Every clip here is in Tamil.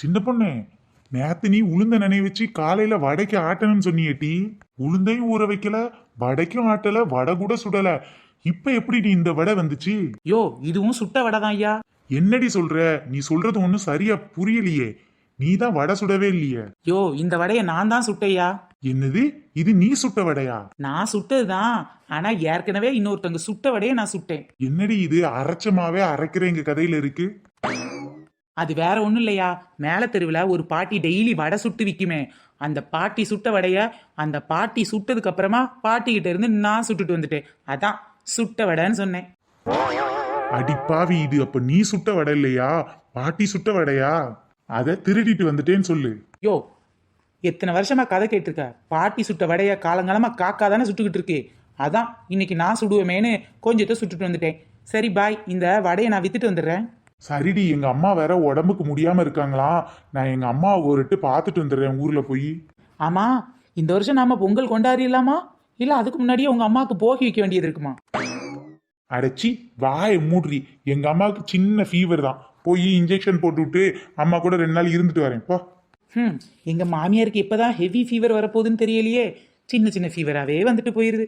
சின்ன பொண்ணு, நேத்து நீ உளுந்த நினைவு வச்சு காலையில வடைக்கு ஆட்டணும்னு சொன்னியேட்டி. உளுந்தையும் ஊற வைக்கல, வடைக்கும் ஆட்டல, வடை கூட சுடல. இப்ப எப்படிடி இந்த வடை வந்துச்சு? யோ இதுவும் சுட்ட வடை தான் ஐயா. என்னடி சொல்ற? நீ சொல்றது ஒன்னும் சரியா புரியலையே. நீ தான் வடை சுடவே இல்லையே. யோ இந்த வடையை நான் தான் சுட்டையா. என்னது? இது நீ சுட்ட வடையா? நான் சுட்டதுதான். ஆனா ஏற்கனவே இன்னொருத்தவங்க சுட்ட வடையை நான் சுட்டேன். என்னடி இது அரைச்சமாவே அரைக்கிறேங்க கதையில இருக்கு? அது வேற ஒண்ணும் இல்லையா, மேல தெருவுல ஒரு பாட்டி டெய்லி வடை சுட்டு விக்குமே, அந்த பாட்டி சுட்ட வடைய அந்த பாட்டி சுட்டதுக்கு அப்புறமா பாட்டி கிட்ட இருந்து நான் சுட்டுட்டு வந்துட்டேன். அதான் சுட்ட வடைன்னு சொன்னேன். அடிப்பாவி, இது அப்ப நீ சுட்ட வடை இல்லையா, பாட்டி சுட்ட வடையா? அத திருடிட்டு வந்துட்டேன்னு சொல்லு. யோ எத்தனை வருஷமா கதை கேட்டிருக்க, பாட்டி சுட்ட வடைய காலங்காலமா காக்கா தானே சுட்டுக்கிட்டு இருக்கு. அதான் இன்னைக்கு நான் சுடுவேமேனு கொஞ்சத்தை சுட்டுட்டு வந்துட்டேன். சரி பாய், இந்த வடையை நான் வித்துட்டு வந்துடுறேன். சரிடி, எங்க அம்மா வேற உடம்புக்கு முடியாம இருக்காங்களா, நான் எங்க அம்மாவை ஒருட்டு பாத்துட்டு வந்துடுறேன் ஊர்ல போய். ஆமா, இந்த வருஷம் நாம பொங்கல் கொண்டாடிடலாமா இல்ல அதுக்கு முன்னாடியே உங்க அம்மாவுக்கு போகி வைக்க வேண்டியது இருக்குமா? அடைச்சி வாய மூட்ரி. எங்க அம்மாவுக்கு சின்ன ஃபீவர் தான், போய் இன்ஜெக்ஷன் போட்டு விட்டு அம்மா கூட 2 நாள் இருந்துட்டு வரேன் போ. எங்க மாமியாருக்கு இப்பதான் ஹெவி ஃபீவர் வரப்போகுதுன்னு தெரியலையே, சின்ன சின்ன ஃபீவராகவே வந்துட்டு போயிருது.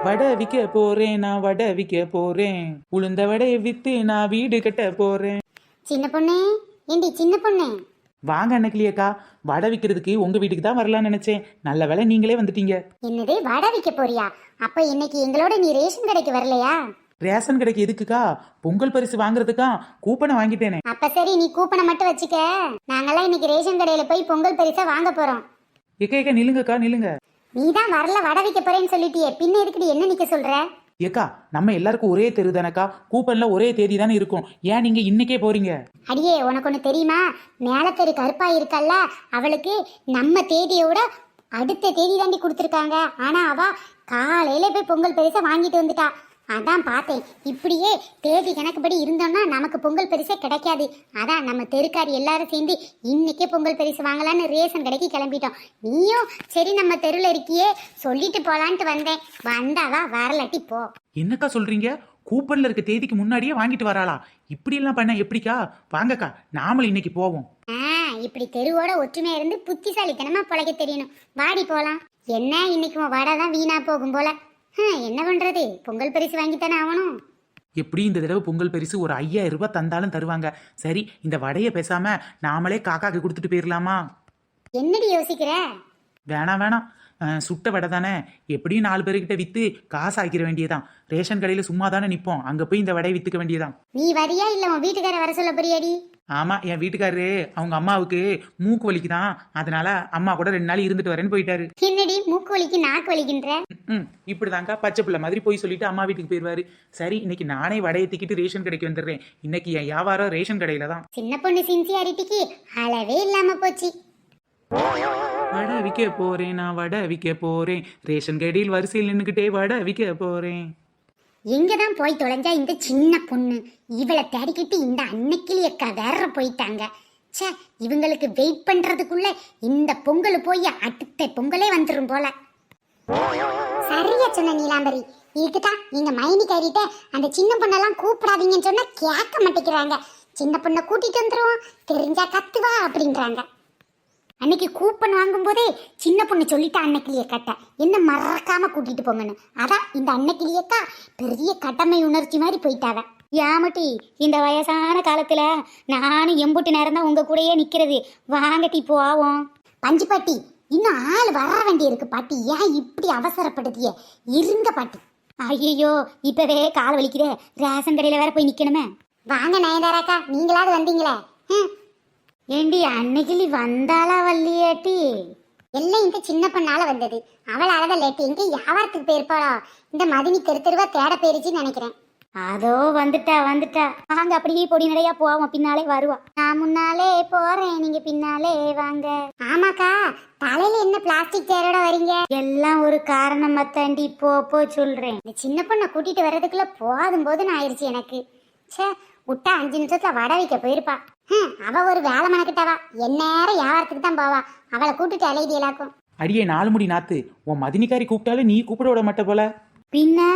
வடை விற்க போறேன், நான் வடை விற்க போறேன், உளுந்த வடையை வித்து நான் வீடு கட்ட போறேன். சின்ன பொண்ணு, ஏண்டி சின்ன பொண்ணு? வாங்க அண்ணக்கிளியக்கா, வடை விற்கிறதுக்கு உங்க வீட்டுக்கு தான் வரலாம்னு நினைச்சேன். நல்ல வேளை நீங்களே வந்துட்டீங்க. என்னது வடை விற்க போறியா? அப்ப இன்னைக்கு எங்களோட நீ ரேஷன் கடைக்கு வரலையா? ரேஷன் கடைக்கு எதுக்குக்கா? பொங்கல் பரிசு வாங்குறதுக்கா கூப்பனை வாங்கிட்டேனே. அப்ப சரி, நீ கூப்பனை மட்டும் வச்சுக்க. நாங்கெல்லாம் இன்னைக்கு ரேஷன் கடையில போய் பொங்கல் பரிசா வாங்க போறோம். ஏக்கா நில்லுங்கக்கா நில்லுங்க. நீ தான் வரல, வடை விற்க போறேன்னு சொல்லிட்டியே, பின்ன எதுக்குடி என்ன நிக்க சொல்ற? ஏக்கா நம்ம எல்லாருக்கும் ஒரே தெரு தானக்கா, கூப்பன்ல ஒரே தேதி தானே இருக்கும், ஏன் நீங்க இன்னைக்கே போறீங்க? அடியே, உனக்கு ஒண்ணு தெரியுமா? மேல தெரு கருப்பா இருக்கல்ல, அவளுக்கு நம்ம தேதியோட அடுத்த தேதி தாண்டி கொடுத்துருக்காங்க. ஆனா அவ காலையில போய் பொங்கல் பரிசை வாங்கிட்டு வந்துட்டா. அதான் பார்த்தேன், இப்படியே தேதி கணக்குப்படி இருந்தோம்னா நமக்கு பொங்கல் பரிசே கிடைக்காது. அதான் நம்ம தெருக்காரி எல்லாரும் சேர்ந்து இன்னைக்கே பொங்கல் பரிசு வாங்கலான்னு ரேஷன் கடைக்கு கிளம்பிட்டோம். நீயும் சரி நம்ம தெருவில் இருக்கியே சொல்லிட்டு போலான்ட்டு வந்தேன். வந்தாவா, வரலாட்டி போ. என்னக்கா சொல்றீங்க? கூப்பன்ல இருக்க தேதிக்கு முன்னாடியே வாங்கிட்டு வராளா? இப்படி எல்லாம் பண்ண எப்படிக்கா? வாங்கக்கா நாமளும் இன்னைக்கு போவோம். இப்படி தெருவோட ஒற்றுமையா இருந்து புத்திசாலித்தனமா பொழைக்க தெரியணும். வாடி போலாம். என்ன இன்னைக்கு உன் வடை தான் வீணா போகும் போல. என்ன பண்றது, பொங்கல் பரிசு வாங்கித்தானே ஆகணும். எப்படி இந்த தடவை பொங்கல் பரிசு ஒரு 5000 ரூபாய் தந்தாலும் தருவாங்க. சரி, இந்த வடையை பேசாம நாமளே காக்காக்கு கொடுத்துட்டு போயிடலாமா? என்னடி யோசிக்கிற? வேணாம் வேணாம், சுட்ட வடை தானே, எப்படியும் 4 பேருக்கிட்ட வித்து காசு ஆக்கிற வேண்டியதான். ரேஷன் கடையில சும்மா தானே நிப்போம், அங்க போய் இந்த வடையை வித்துக்க வேண்டியதான். நீ வரியா இல்ல உன் வீட்டுக்கார வர சொல்ல போறியாடி? ஆமா, என் வீட்டுக்காரரு அவங்க அம்மாவுக்கு மூக்கு வலிக்குதான், அதனால அம்மா கூட 2 நாள் இருந்துட்டு வரேன்னு போயிட்டாரு. என்னடி மூக்கு வலிக்கு நாக்கு வலிக்கின்ற? இப்படிதாங்க பச்சை பிள்ளை மாதிரி போய் சொல்லிட்டு அம்மா வீட்டுக்கு போயிடுவாரு. சரி, இன்னைக்கு நானே வடையை தூக்கிட்டு ரேஷன் கடைக்கு வந்துடுறேன். இன்னைக்கு என் வியாபாரம் ரேஷன் கடையில தான். சின்ன பொண்ணு சின்சியாரிட்டிக்கு அளவே இல்லாம போச்சு. வடை விற்க போறேன், நான் வடை விற்க போறேன், ரேஷன் கடையில் வரிசையில் நின்னுக்கிட்டே வடை விற்க போறேன். எங்கதான் போய் தொலைஞ்சா இந்த சின்ன பொண்ணு? இவளை தேடிக்கிட்டு இந்த அன்னைக்கிளி அக்கா வேற போயிட்டாங்க. ச்சே, இவங்களுக்கு வெயிட் பண்றதுக்குள்ள இந்த பொங்கல் போய் அடுத்த பொங்கலே வந்துடும் போல. சரியா சொன்ன நீலாம்பரி. இதுக்குதான் நீங்க மைனி காரிட்ட அந்த சின்ன பொண்ணெல்லாம் கூப்பிடாதீங்கன்னு சொன்னா கேட்க மாட்டேங்கிறாங்க. சின்ன பொண்ணை கூட்டிட்டு வந்துருவோம், தெரிஞ்சா கத்துவா அப்படின்றாங்க. அன்னைக்கு கூப்பன் வாங்கும் போதே சின்ன பொண்ணு சொல்லிட்டா அன்னைக்கிளிய கட்ட, என்ன மறக்காம கூட்டிட்டு போங்கன்னு. அதான் இந்த அன்னைக்கிளியக்கா பெரிய கடமை உணர்ச்சி மாதிரி போயிட்டாவ. ஏமட்டி, இந்த வயசான காலத்துல நானும் எம்புட்டு நேரம் தான் உங்க கூடயே நிக்கிறது. வாங்கட்டி போவோம். பஞ்சு பாட்டி, இன்னும் ஆள் வர வேண்டி இருக்கு பாட்டி, ஏன் இப்படி அவசரப்படுத்திய? இருங்க பாட்டி. ஐயோ, இப்பவே கால் வலிக்குதே, ரேஷன் கடையில வேற போய் நிக்கணுமே. வாங்க நயன்தாராக்கா, நீங்களாவது வந்தீங்களே. ஏண்டி அன்னைக்கிளி வந்தாளா வள்ளியாட்டி? எல்லாம் இந்த சின்ன பொண்ணால வந்தது, அவளால தான் லேட்டு. எங்க வியாபாரத்துக்கு போயிருப்பாளா? இந்த மதினி தெரு தெருவா தேட போயிருச்சுன்னு நினைக்கிறேன். அதோ வந்துட்டா வந்துட்டா. வாங்க அப்படியே பொடி நடையா போவோம், பின்னாலே வருவா. நான் முன்னாலே போறேன், நீங்க பின்னாலே வாங்க. ஆமாக்கா, தலையில என்ன பிளாஸ்டிக் சேரோட வரீங்க? எல்லாம் ஒரு காரணமா தாண்டி போ சொல்றேன். இந்த சின்ன பொண்ணை கூட்டிட்டு வர்றதுக்குள்ள போதும் போதுன்னு ஆயிடுச்சு எனக்கு. சே, விட்டா 5 நிமிஷத்துல வடை வைக்க போயிருப்பா. அவ ஒரு வேலை மனக்கிட்டவா, எந்நேரம் வியாபாரத்துக்கு தான் போவா. அவளை கூட்டிட்டு அலைதியலாக்கும். அடியே 4 முடி நாத்து, உன் மதினிக்காரி கூப்பிட்டாலும் நீ கூப்பிட விட மாட்ட போல. பின்ன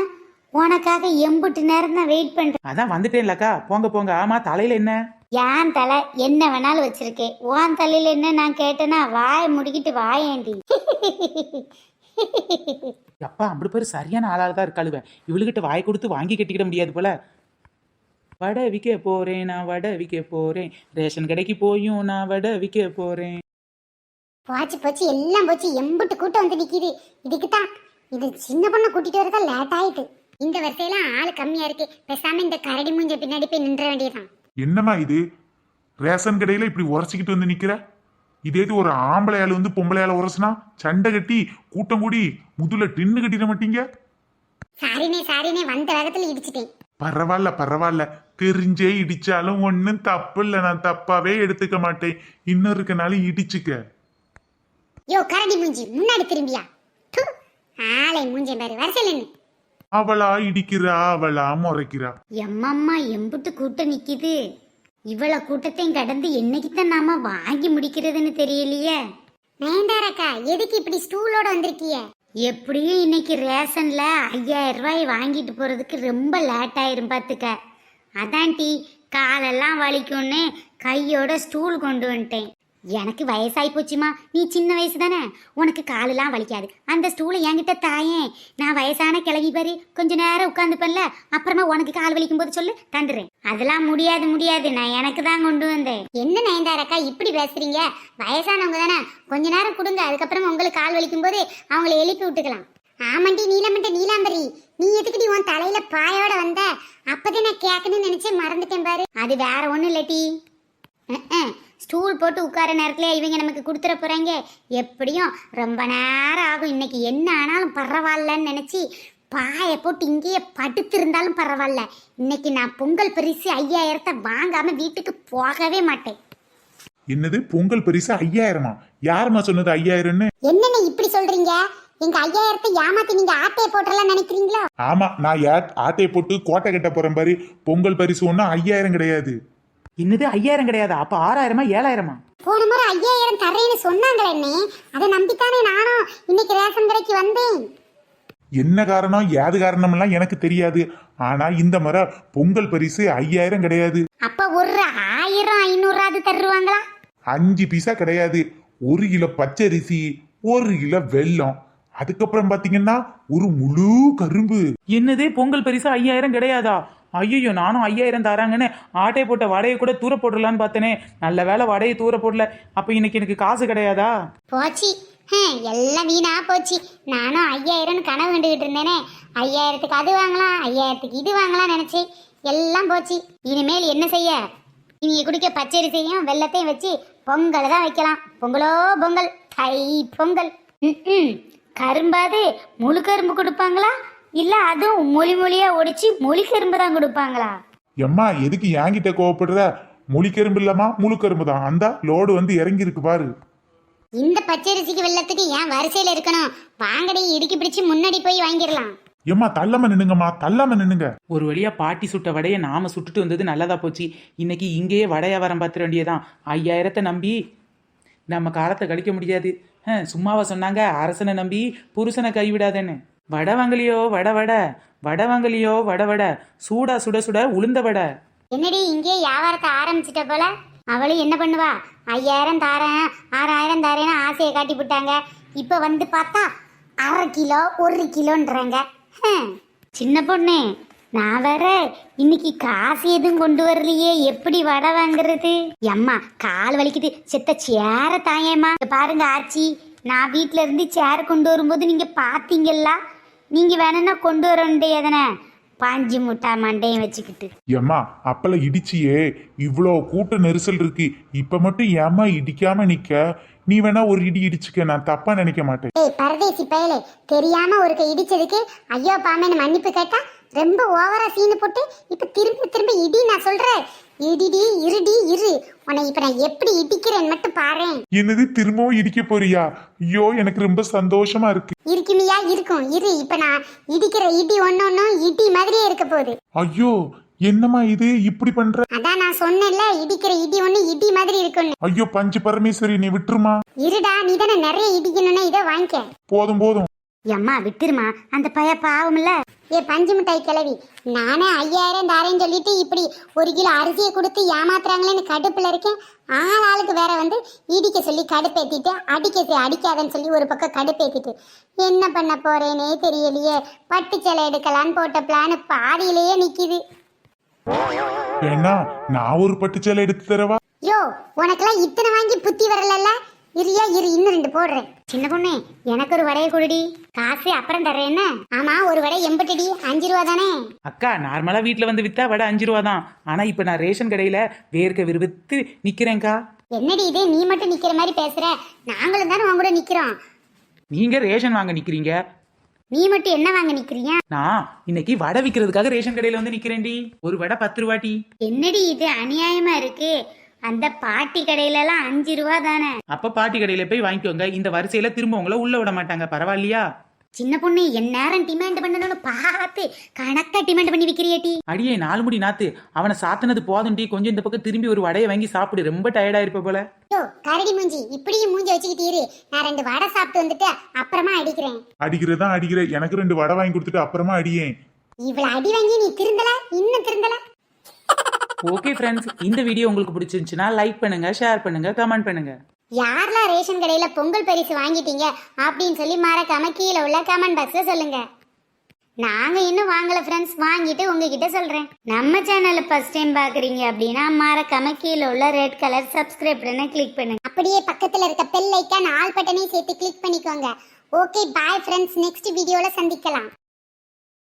உனக்காக எம்புட்டு நேரம் தான் வெயிட் பண்றேன். அதான் வந்துட்டேன்லக்கா, போங்க போங்க. ஆமா, தலையில என்ன? என் தலை என்ன வேணாலும் வச்சிருக்கேன், உன் தலையில என்ன நான் கேட்டேன்னா வாயை முடிக்கிட்டு வாயேண்டி. அப்பா அப்படி பேர் சரியான ஆளாக தான் இருக்காளுவேன். இவளுகிட்ட வாய் கொடுத்து வாங்கி கட்டிக்கிட முடியாது போல. வடை விற்க போறேன், நான் வடை விற்க போறேன், ரேஷன் கடைக்கு போயும் நான் வடை விற்க போறேன். போச்சு போச்சு எல்லாம் போச்சு, எம்புட்டு கூட்டம் வந்து நிக்குது. இதுக்குதான் இது சின்ன பொண்ணை கூட்டிட்டு வரதான் லேட் ஆயிட்டு. இந்த வரிசையெல்லாம் ஆள் கம்மியா இருக்கு, பேசாம இந்த கரடி மூஞ்ச பின்னாடி போய் நின்ற வேண்டியதான். என்னம்மா இது, ரேஷன் கடையில இப்படி உரைச்சிக்கிட்டு வந்து நிக்கிற? இதே இது ஒரு ஆம்பளையாள் வந்து பொம்பளையால உரசுனா சண்டை கட்டி கூட்டம் கூடி முதுல டின்னு கட்டிட மாட்டீங்க? சாரினே வந்த வேகத்துல இடிச்சிட்டேன். பரவாயில்ல பரவாயில்ல, தெரிஞ்சே இடிச்சாலும் ஒன்னும் தப்பு இல்ல, நான் தப்பாவே எடுத்துக்க மாட்டேன். இன்னும் இருக்கனாலும் இடிச்சுக்க. யோ கரடி மூஞ்சி, முன்னாடி திரும்பியா? து, ஆளை மூஞ்ச பாரு, வரிசையில நின்னு. அவளா இடிக்கிறா, அவளா முறைக்கிறா. எம்மம்மா எம்புட்டு கூட்டம் நிக்குது. இவ்வளவு கூட்டத்தையும் கடந்து என்னைக்குத்தான் நாம வாங்கி முடிக்கிறதுன்னு தெரியலையே. வேண்டாரக்கா, எதுக்கு இப்படி ஸ்டூலோட வந்திருக்கிய? எப்படியும் இன்னைக்கு ரேஷன்ல 5000 ரூபாய் வாங்கிட்டு போறதுக்கு ரொம்ப லேட் ஆயிரும் பாத்துக்க. அதான் டீ காலெல்லாம் வலிக்கும்னு கையோட ஸ்டூல் கொண்டு வந்துட்டேன். எனக்கு வயசாகி போச்சுமா, நீ சின்ன வயசு தானே, உனக்கு காலெல்லாம் வலிக்காது. அந்த ஸ்டூலை என்கிட்ட தாயேன், நான் வயசான கிளவி பாரு, கொஞ்ச நேரம் உட்காந்துப்பேன்ல, அப்புறமா உனக்கு கால் வலிக்கும் போது சொல்லு, தந்துடுறேன். அதெல்லாம் முடியாது, நான் எனக்கு தான் கொண்டு வந்தேன். என்ன நயன்தாரக்கா இப்படி பேசுறீங்க? வயசானவங்க தானே, கொஞ்ச நேரம் கொடுங்க, அதுக்கப்புறமா உங்களுக்கு கால் வலிக்கும் போது அவங்கள எழுப்பி விட்டுக்கலாம். ஆமாண்டி நீலாம்பரி, நீ எதுக்குடி உன் தலையில பாயோட வந்த? அப்பதான் நான் கேட்கணும்னு நினைச்சேன், மறந்துட்டேன் பாரு. அது வேற ஒண்ணும் இல்லட்டி, ஸ்டூல் போட்டு உட்கார நேரத்துல இவங்க நமக்கு கொடுத்துட போறாங்க. எப்படியும் ரொம்ப நேரம் ஆகும். இன்னைக்கு என்ன ஆனாலும் பரவாயில்லன்னு நினைச்சு பாயை போட்டு இங்கேயே படுத்திருந்தாலும் பரவாயில்ல. இன்னைக்கு நான் பொங்கல் பரிசு 5000 வாங்காம வீட்டுக்கு போகவே மாட்டேன். என்னது பொங்கல் பரிசு 5000? யாருமா சொன்னது 5000ன்னு? என்னன்னு இப்படி சொல்றீங்க? எங்க 5000 ஏமாத்தி நீங்க ஆட்டையை போட்டுறலாம் நினைக்கிறீங்களா? ஆமா, நான் ஆட்டையை போட்டு கோட்டை கட்ட போறேன் பாரு. பொங்கல் பரிசு ஒன்னும் 5000 கிடையாது. இன்னது 5000 கிடையாது, அப்ப 6000 7000? போன முறை 5000 தரேன்னு சொன்னாங்களே, அதை நம்பித்தானே நானும் இன்னைக்கு ரேஷன் கடைக்கு வந்தேன். என்ன காரணம் ஏது காரணம் எல்லாம் எனக்கு தெரியாது. ஆனா இந்த முறை பொங்கல் பரிசு 5000 கிடையாது. அப்ப ஒரு 1000 500 தருவாங்களா? 5 பைசா கிடையாது. 1 கிலோ பச்சரிசி, 1 கிலோ வெல்லம், அதுக்கப்புறம் பாத்தீங்கன்னா ஒரு முழு கரும்பு. என்னதே பொங்கல் பரிசு 5000 கிடையாதா? ஐயோ, நானும் 5000 தராங்கன்னு ஆட்டை போட்ட வடையை கூட தூர போடலான்னு பார்த்தனே. நல்ல வேலை வடையை தூர போடல. அப்ப இன்னைக்கு எனக்கு காசு கிடையாதா? போச்சு, எல்லாம் வீணா போச்சு. நானும் 5000 கனவு கண்டுகிட்டு இருந்தேனே. 5000க்கு அது வாங்கலாம், 5000க்கு இது வாங்கலாம் நினைச்சேன். எல்லாம் போச்சு. இனிமேல் என்ன செய்ய? நீங்க குடிக்க பச்சரிசையும் வெள்ளத்தையும் வச்சு பொங்கல் தான் வைக்கலாம். பொங்கலோ பொங்கல், தை பொங்கல். கரும்பாது முழு கரும்பு கொடுப்பாங்களா, இல்ல அதுவும் மொழியா ஒடிச்சு மொழி கரும்பு தான் கொடுப்பாங்களா? எம்மா எதுக்கு என்கிட்ட கோவப்படுற? மொழி கரும்பு இல்லம்மா, முழு கரும்பு தான். அந்த லோடு வந்து இறங்கி இருக்கு பாரு. இந்த பச்சரிசிக்கு வெள்ளத்துக்கு ஏன் வரிசையில இருக்கணும்? வாங்கடி, இடுக்கி பிடிச்சு முன்னாடி போய் வாங்கிடலாம். எம்மா தள்ளாம நின்னுங்கம்மா, தள்ளாம நின்னுங்க. ஒரு வழியா பாட்டி சுட்ட வடையை நாம சுட்டுட்டு வந்தது நல்லதா போச்சு. இன்னைக்கு இங்கேயே வடை வியாபாரம் பார்த்துட வேண்டியதான். 5000 நம்பி நம்ம காலத்தை கழிக்க முடியாது. சும்மாவா சொன்னாங்க அரசனை நம்பி புருஷனை கைவிடாதேன்னு? வடை வாங்கலையோ வடை வாங்கலையோ வடை, சூடா சுட சுட உளுந்த வடை. என்னடி இங்கே வியாபாரத்தை ஆரம்பிச்சிட்ட போல? அவளும் என்ன பண்ணுவா? 5000 தாரேன் 6000 தாரேன்னு ஆசையை காட்டி விட்டாங்க. இப்ப வந்து பார்த்தா 1/2 கிலோ 1 கிலோன்றாங்க. சின்ன பொண்ணு, நான் வேற இன்னைக்கு காசு எதுவும் கொண்டு வரலையே, எப்படி வடை வாங்குறது? அம்மா கால் வலிக்குது, செத்த சேர தாயேம்மா. பாருங்க ஆச்சி, நான் வீட்டுல இருந்து சேர் கொண்டு வரும்போது நீங்க பாத்தீங்களா? நீங்க வேணும்னா கொண்டு வர வேண்டியதானே, பாஞ்சி முட்டா மண்டையும் வச்சுக்கிட்டு. ஏம்மா அப்பல இடிச்சியே, இவ்வளோ கூட்ட நெரிசல் இருக்கு, இப்ப மட்டும் ஏம்மா இடிக்காம நிக்க? நீ வேணா ஒரு இடி இடிச்சுக்க, நான் தப்பா நினைக்க மாட்டேன். ஏய் பரதேசி பயலே, தெரியாம ஒருக்க இடிச்சதுக்கு ஐயோ பாமேன்னு மன்னிப்பு கேட்டா ரொம்ப ஓவரா சீனு போட்டு இப்ப திரும்ப இடி. நான் சொல்றேன், இடிடி இருடி இரு, உன்னை இப்ப நான் எப்படி இடிக்கிறேன்னு மட்டும் பாறேன். என்னது திரும்பவும் இடிக்க போறியா? ஐயோ எனக்கு ரொம்ப சந்தோஷமா இருக்கு. இருக்குமியா இருக்கும், இரு. இப்ப நான் இடிக்கிற இடி ஒன்னொன்னும் இடி மாதிரியே இருக்க போகுது. ஐயோ என்னம்மா இது இப்படி பண்ற? அதான் நான் சொன்னேன்ல, இடிக்கிற இடி ஒண்ணு இடி மாதிரி இருக்குன்னு. ஐயோ பஞ்சு பரமேஸ்வரி, நீ விட்டுருமா? இருடா, நீ தானே நிறைய இடிக்கணும்னா இதை வாங்கிக்க. போதும் எம்மா விட்டுருமா, அந்த பைய பாவம்ல. ஏ பஞ்சு மிட்டாய் கிளவி, நானே 5000 தாரேன்னு சொல்லிட்டு இப்படி 1 கிலோ அரிசியை கொடுத்து ஏமாத்துறாங்களேன்னு கடுப்புல இருக்கேன். ஆளுக்கு வேற வந்து இடிக்க சொல்லி கடுப்பேத்திட்டு அடிக்காதன்னு சொல்லி ஒரு பக்கம் கடுப்பேத்திட்டு என்ன பண்ண போறேனே தெரியலையே. பட்டு சேலை எடுக்கலான்னு போட்ட பிளான் பாதியிலேயே நிக்குது. ஏன்னா நான் ஒரு பட்டு சேலை எடுத்து தரவா? யோ, உனக்கெல்லாம் இத்தனை வாங்கி புத்தி வரலல்ல. இரு இன்னும் 2 போடுறேன். சின்ன பொண்ணு, எனக்கு ஒரு வடையை கொடுடி. காசு அப்புறம் தர்றேன் என்ன? ஆமா, ஒரு வடை 80 5 ரூபா தானே? அக்கா நார்மலா வீட்ல வந்து வித்தா வடை 5 ரூபா தான். ஆனா இப்ப நான் ரேஷன் கடையில வேர்க்க விறுவித்து நிக்கிறேன்க்கா. என்னடி இது, நீ மட்டும் நிக்கிற மாதிரி பேசுற? நாங்களும் தானே உன் கூட நிக்கிறோம். நீங்க ரேஷன் வாங்க நிக்கிறீங்க, நீ மட்டும் என்ன வாங்க நிக்கிறியா? நான் இன்னைக்கு வடை விக்கிறதுக்காக ரேஷன் கடையில வந்து நிக்கிறேன்டி. ஒரு வடை 10 ரூபாட்டி. என்னடி இது அநியாயமா இருக்கு? அந்த பாட்டி கடையில எல்லாம் 5 ரூபா தானே. அப்ப பாட்டி கடையில போய் வாங்கிக்கோங்க. இந்த வரிசையில திரும்ப உங்களை உள்ள விட மாட்டாங்க, பரவாயில்லையா? சின்ன பொண்ணு, எந்நேரம் டிமாண்ட் பண்ணணும்னு பார்த்து கணக்கா டிமாண்ட் பண்ணி விக்கிறியாட்டி? அடியே 4 முடி நாத்து, அவனை சாத்தினது போதும்டி. கொஞ்சம் இந்த பக்கம் திரும்பி ஒரு வடையை வாங்கி சாப்பிடு, ரொம்ப டயர்டா இருப்ப போல. யோ கரடி மூஞ்சி, இப்படியும் மூஞ்சி வச்சுக்கிட்டு இரு. நான் 2 வடை சாப்பிட்டு வந்துட்டு அப்புறமா அடிக்கிறேன். அடிக்கிறதா அடிக்கிற, எனக்கு 2 வடை வாங்கி கொடுத்துட்டு அப்புறமா அடியேன். இவ்வளவு அடி வாங்கி நீ திருந்தல, இன்னும் திருந்தல. ஓகே ஃப்ரெண்ட்ஸ், இந்த வீடியோ உங்களுக்கு பிடிச்சிருந்துச்சுன்னா லைக் பண்ணுங்க, ஷேர் பண்ணுங்க, கமெண்ட் பண்ணுங்க. யாரெல்லாம் ரேஷன் கடையில பொங்கல் பரிசு வாங்கிட்டீங்க அப்படின்னு சொல்லி மறக்காம கீழே உள்ள கமெண்ட் பாக்ஸ்ல சொல்லுங்க. நாங்க இன்னும் வாங்கல ஃப்ரெண்ட்ஸ், வாங்கிட்டு உங்ககிட்ட சொல்றேன். நம்ம சேனலை ஃபர்ஸ்ட் டைம் பாக்குறீங்க அப்படின்னா மறக்காம கீழே உள்ள ரெட் கலர் சப்ஸ்கிரைப் பண்ண கிளிக் பண்ணுங்க. அப்படியே பக்கத்துல இருக்க பெல் ஐக்கான் ஆல் பட்டனையும் சேர்த்து கிளிக் பண்ணிக்கோங்க. ஓகே பாய் ஃப்ரெண்ட்ஸ், நெக்ஸ்ட் வீடியோல சந்திக்கலாம்.